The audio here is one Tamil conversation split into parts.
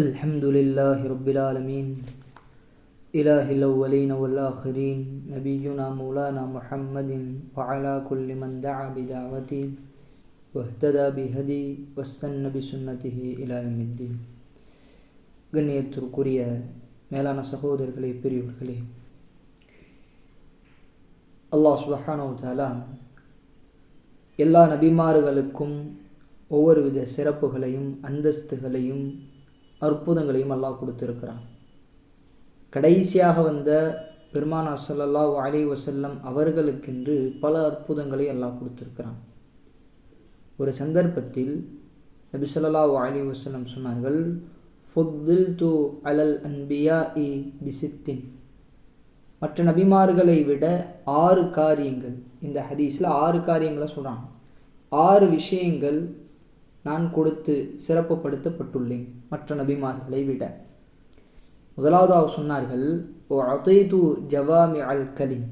الحمد لله رب العالمين إله الأولين والآخرين نبينا مولانا محمد وعلى كل من دعا بدعوته واهتدى بهدي واستنى بسنته إلى يوم الدين. கண்ணியத்திற்குரிய மேலான சகோதரர்களே, பெரியவர்களே, அல்லாஹ் சுப்ஹானஹு வ தஆலா எல்லா நபிமார்களுக்கும் ஒவ்வொரு வித சிறப்புகளையும் அந்தஸ்துகளையும் அற்புதங்களையும் அல்லாஹ் கொடுத்திருக்கிறான். கடைசியாக வந்த பெருமானார் ஸல்லல்லாஹு அலைஹி வஸல்லம் அவர்களுக்கென்று பல அற்புதங்களை அல்லாஹ் கொடுத்திருக்கிறான். ஒரு சந்தர்ப்பத்தில் நபி ஸல்லல்லாஹு அலைஹி வஸல்லம் சொன்னார்கள், ஃபுத்தில்து அலல் அன்பியாஇ பிசித்தின். மற்ற நபிமார்களை விட 6 காரியங்கள், இந்த ஹதீஸில் 6 காரியங்களை சொல்கிறான். 6 விஷயங்கள் நான் கொடுத்து சிறப்புப்படுத்தப்பட்டுள்ளேன் மற்ற நபிமார்களை விட. முதலாவது அவர் சொன்னார்கள், ஓ அதைது ஜவாமி அல் கலிம்.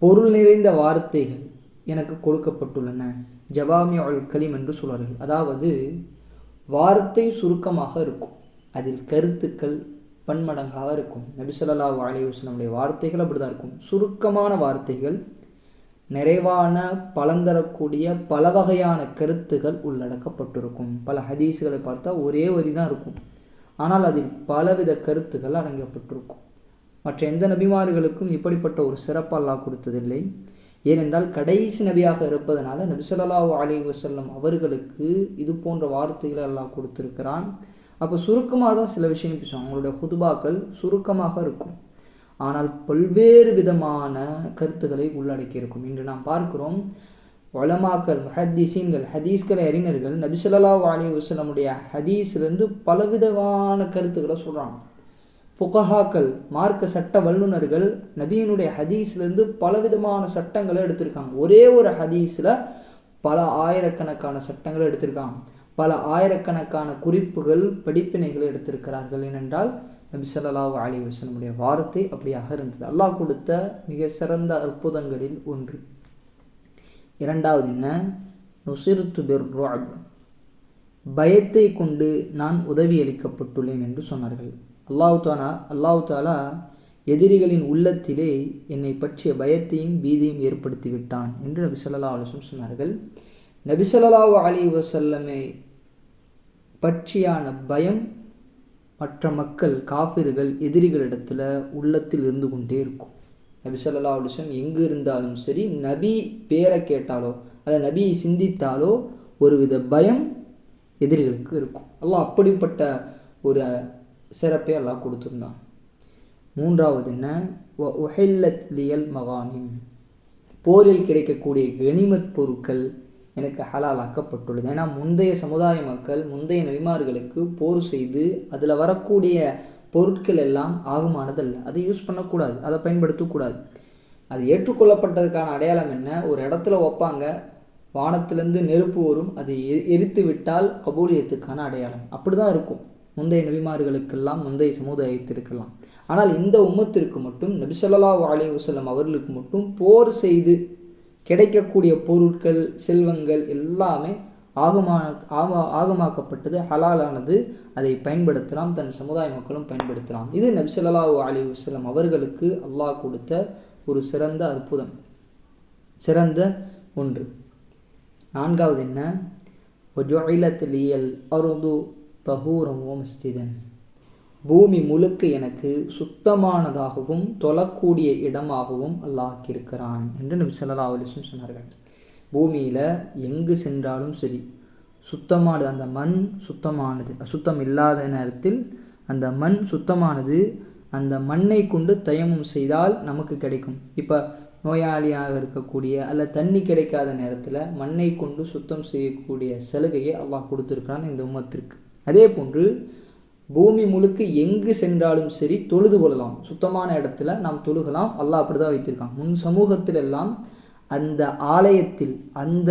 பொருள் நிறைந்த வார்த்தைகள் எனக்கு கொடுக்கப்பட்டுள்ளன. ஜவாமி அல் கலிம் என்று சொல்வார்கள். அதாவது வார்த்தை சுருக்கமாக இருக்கும், அதில் கருத்துக்கள் பன்மடங்காக இருக்கும். நபி ஸல்லல்லாஹு அலைஹி வஸல்லம் வார்த்தைகள் அப்படிதான் இருக்கும். சுருக்கமான வார்த்தைகள், நிறைவான பலந்தரக்கூடிய பல வகையான கருத்துகள் உள்ளடக்கப்பட்டிருக்கும். பல ஹதீஸ்களை பார்த்தா ஒரே வரி தான் இருக்கும், ஆனால் அதில் பலவித கருத்துக்கள் அடங்கப்பட்டிருக்கும். மற்ற எந்த நபிமார்களுக்கும் இப்படிப்பட்ட ஒரு சிறப்பு அல்லாஹ் கொடுத்ததில்லை. ஏனென்றால் கடைசி நபியாக இருப்பதனால நபி ஸல்லல்லாஹு அலைஹி வஸல்லம் அவர்களுக்கு இது போன்ற வார்த்தைகளை அல்லாஹ் கொடுத்திருக்கிறான். அப்போ சுருக்கமாக தான் சில விஷயம் பேசுவாங்க. அவங்களுடைய ஹுதுபாக்கள் சுருக்கமாக இருக்கும், ஆனால் பல்வேறு விதமான கருத்துக்களை உள்ளடக்கி இருக்கும். இன்று நாம் பார்க்கிறோம், உலமாக்கள், முஹத்திஸீன்கள், ஹதீஸ்களை அறிஞர்கள் நபி ஸல்லல்லாஹு அலைஹி வஸல்லமுடைய ஹதீஸிலிருந்து பலவிதமான கருத்துக்களை சொல்கிறாங்க. ஃபுகஹாக்கள், மார்க்க சட்ட வல்லுநர்கள் நபியினுடைய ஹதீஸ்லேருந்து பலவிதமான சட்டங்களை எடுத்திருக்காங்க. ஒரே ஒரு ஹதீஸில் பல ஆயிரக்கணக்கான சட்டங்களை எடுத்திருக்காங்க. பல ஆயிரக்கணக்கான குறிப்புகள், படிப்பினைகளை எடுத்திருக்கிறார்கள். ஏனென்றால் நபி ஸல்லல்லாஹு அலைஹி வஸல்லமுடைய வார்த்தை அப்படியாக இருந்தது. அல்லாஹ் கொடுத்த மிக சிறந்த அற்புதங்களில் ஒன்று. இரண்டாவது என்ன? நுசிர்து பிர்ருஅப். பயத்தை கொண்டு நான் உதவி அளிக்கப்பட்டுள்ளேன் என்று சொன்னார்கள். அல்லாஹ் தஆலா எதிரிகளின் உள்ளத்திலே என்னை பற்றிய பயத்தையும் பீதியும் ஏற்படுத்தி விட்டான் என்று நபி ஸல்லல்லாஹு அலைஹி வஸல்லம் சொன்னார்கள். நபி ஸல்லல்லாஹு அலைஹி வஸல்லமை பற்றியான பயம் மற்ற மக்கள், காஃபிர்கள், எதிரிகளிடத்தில் உள்ளத்தில் இருந்து கொண்டே இருக்கும். நபி ஸல்லல்லாஹு அலைஹி வஸல்லம் எங்கு இருந்தாலும் சரி, நபி பேரை கேட்டாலோ அல்ல நபியை சிந்தித்தாலோ ஒருவித பயம் எதிரிகளுக்கு இருக்கும். அல்லாஹ் அப்படிப்பட்ட ஒரு சிறப்பை அல்லாஹ் கொடுத்துருந்தான். மூன்றாவது என்ன? உஹில்லத் லியல் மகானிம். போரில் கிடைக்கக்கூடிய கனிமத் பொருட்கள் எனக்கு ஹலாலாக்கப்பட்டுள்ளது. ஏன்னா முந்தைய சமுதாய மக்கள், முந்தைய நபிமார்களுக்கு போர் செய்து அதில் வரக்கூடிய பொருட்கள் எல்லாம் ஆகுமானதல்ல. அதை யூஸ் பண்ணக்கூடாது, அதை பயன்படுத்தக்கூடாது. அது ஏற்றுக்கொள்ளப்பட்டதுக்கான அடையாளம் என்ன? ஒரு இடத்துல வைப்பாங்க, வானத்திலேருந்து நெருப்பு வரும், அதை எரித்து விட்டால் கபூலியத்துக்கான அடையாளம். அப்படி தான் இருக்கும் முந்தைய நபிமார்களுக்கெல்லாம், முந்தைய சமுதாயத்திற்கெல்லாம். ஆனால் இந்த உம்மத்திற்கு மட்டும், நபி ஸல்லல்லாஹு அலைஹி வஸல்லம் அவர்களுக்கு மட்டும் போர் செய்து கிடைக்கக்கூடிய பொருட்கள், செல்வங்கள் எல்லாமே ஆகமாக்கப்பட்டது, ஹலாலானது. அதை பயன்படுத்தலாம், தன் சமுதாய மக்களும் பயன்படுத்தலாம். இது நபி ஸல்லல்லாஹு அலைஹி வஸல்லம் அவர்களுக்கு அல்லாஹ் கொடுத்த ஒரு சிறந்த அற்புதம், சிறந்த ஒன்று. நான்காவது என்ன? வஜுஇலத் லியல் அர்து தஹூரன் வ மஸ்ஜிதன். பூமி முழுக்க எனக்கு சுத்தமானதாகவும் தொழக்கூடிய இடமாகவும் அல்லாஹ் ஆக்கியிருக்கிறான் என்று நபி ஸல்லல்லாஹு அலைஹி வஸல்லம் சொன்னார்கள். பூமியில் எங்கு சென்றாலும் சரி, சுத்தமானது, அந்த மண் சுத்தமானது. அசுத்தம் இல்லாத நேரத்தில் அந்த மண் சுத்தமானது. அந்த மண்ணை கொண்டு தயமம் செய்தால் நமக்கு கிடைக்கும். இப்போ நோயாளியாக இருக்கக்கூடிய அல்ல தண்ணி கிடைக்காத நேரத்தில் மண்ணை கொண்டு சுத்தம் செய்யக்கூடிய சலுகையை அல்லாஹ் கொடுத்துருக்கிறான் இந்த உம்மத்திற்கு. அதே போன்று பூமி முழுக்க எங்கு சென்றாலும் சரி தொழுது கொள்ளலாம். சுத்தமான இடத்துல நாம் தொழுகலாம். அல்லாஹ் அப்படி தான் வைத்திருக்கான். முன் சமூகத்தில் எல்லாம் அந்த ஆலயத்தில், அந்த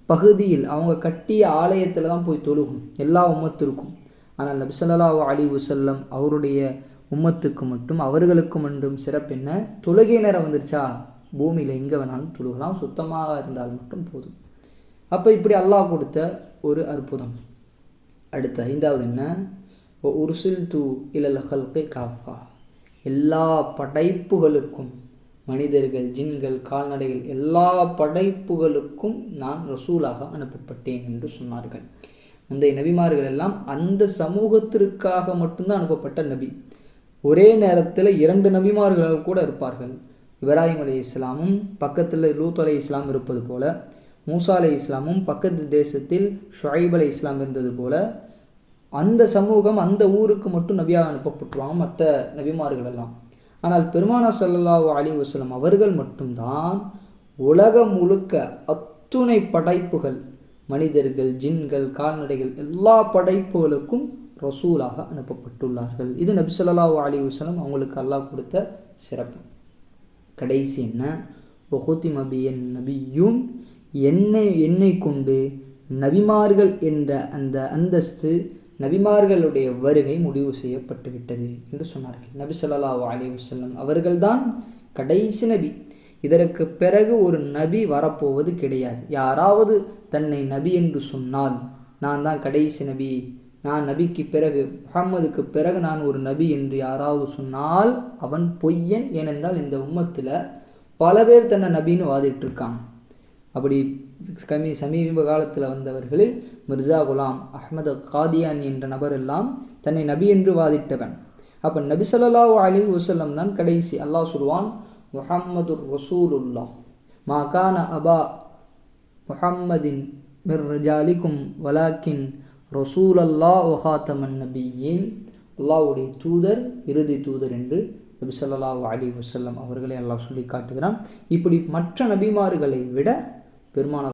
பகுதியில், அவங்க கட்டிய ஆலயத்தில் தான் போய் தொழுகும் எல்லா உம்மத்திற்கும். ஆனால் நபி ஸல்லல்லாஹு அலைஹி வஸல்லம் அவருடைய உம்மத்துக்கு மட்டும், அவர்களுக்கு மட்டும் சிறப்பு என்ன? தொழுகை நேரம் வந்துருச்சா பூமியில் எங்கே வேணாலும் தொழுகலாம், சுத்தமாக இருந்தால் மட்டும் போதும். அப்போ இப்படி அல்லாஹ் கொடுத்த ஒரு அற்புதம். அடுத்த 5வது என்ன, உர்சில் து இலல் ஹல்கி காஃபா, எல்லா படைப்புகளுக்கும், மனிதர்கள், ஜின்கள், கால்நடைகள், எல்லா படைப்புகளுக்கும் நான் ரசூலாக அனுப்பப்பட்டேன் என்று சொன்னார்கள். முந்தைய நபிமார்கள் எல்லாம் அந்த சமூகத்திற்காக மட்டும்தான் அனுப்பப்பட்ட நபி. ஒரே நேரத்தில் 2 நபிமார்கள் கூட இருப்பார்கள். இப்ராஹிம் அலை இஸ்லாமும் பக்கத்தில் லூத் அலை இஸ்லாம் இருப்பது போல, மூசா அலை இஸ்லாமும் பக்கத்து தேசத்தில் ஷுஐப் அலை இஸ்லாம் இருந்தது போல, அந்த சமூகம் அந்த ஊருக்கு மட்டும் நபியாக அனுப்பப்பட்டுருவாங்க மற்ற நபிமார்கள் எல்லாம். ஆனால் பெருமானார் ஸல்லல்லாஹு அலைஹி வஸல்லம் அவர்கள் மட்டும்தான் உலகம் முழுக்க அத்துணை படைப்புகள், மனிதர்கள், ஜின்கள், கால்நடைகள், எல்லா படைப்புகளுக்கும் ரசூலாக அனுப்பப்பட்டுள்ளார்கள். இது நபி ஸல்லல்லாஹு அலைஹி வஸல்லம் அவங்களுக்கு அல்லாஹ் கொடுத்த சிறப்பு. கடைசி என்ன, வஹுதிம பியன் நபியும், என்னை கொண்டு நபிமார்கள் என்ற அந்த அந்தஸ்து, நபிமார்களுடைய வருகை முடிவு செய்யப்பட்டு விட்டது என்று சொன்னார்கள். நபி ஸல்லல்லாஹு அலைஹி வஸல்லம் அவர்கள்தான் கடைசி நபி. இதற்கு பிறகு ஒரு நபி வரப்போவது கிடையாது. யாராவது தன்னை நபி என்று சொன்னால், நான் தான் கடைசி நபி, நான் நபிக்கு பிறகு, முஹம்மதுக்கு பிறகு நான் ஒரு நபி என்று யாராவது சொன்னால் அவன் பொய்யன். ஏனென்றால் இந்த உம்மத்தில் பல பேர் தன்னை நபின்னு வாதிட்டு இருக்காங்க. அப்படி சமீப காலத்தில் வந்தவர்களில் மிர்சா குலாம் அஹ்மது காதியானி என்ற நபர் எல்லாம் தன்னை நபி என்று வாதிட்டவன். அப்போ நபி ஸல்லல்லாஹு அலைஹி வஸல்லம் தான் கடைசி. அல்லாஹ் சொல்வான், முஹம்மது ரசூலுல்லாஹ் மா கான அபா முஹம்மதின் மிர் ரிஜாலிக்கும் வலாக்கின் ரசூலல்லாஹ் வ ஹாத்தமன் நபியின். அல்லாஹ்வுடைய தூதர், இறுதி தூதர் என்று நபி ஸல்லல்லாஹு அலைஹி வஸல்லம் அவர்களை அல்லாஹ் சொல்லி காட்டுகிறான். இப்படி மற்ற நபிமார்களை விட பெருமானார்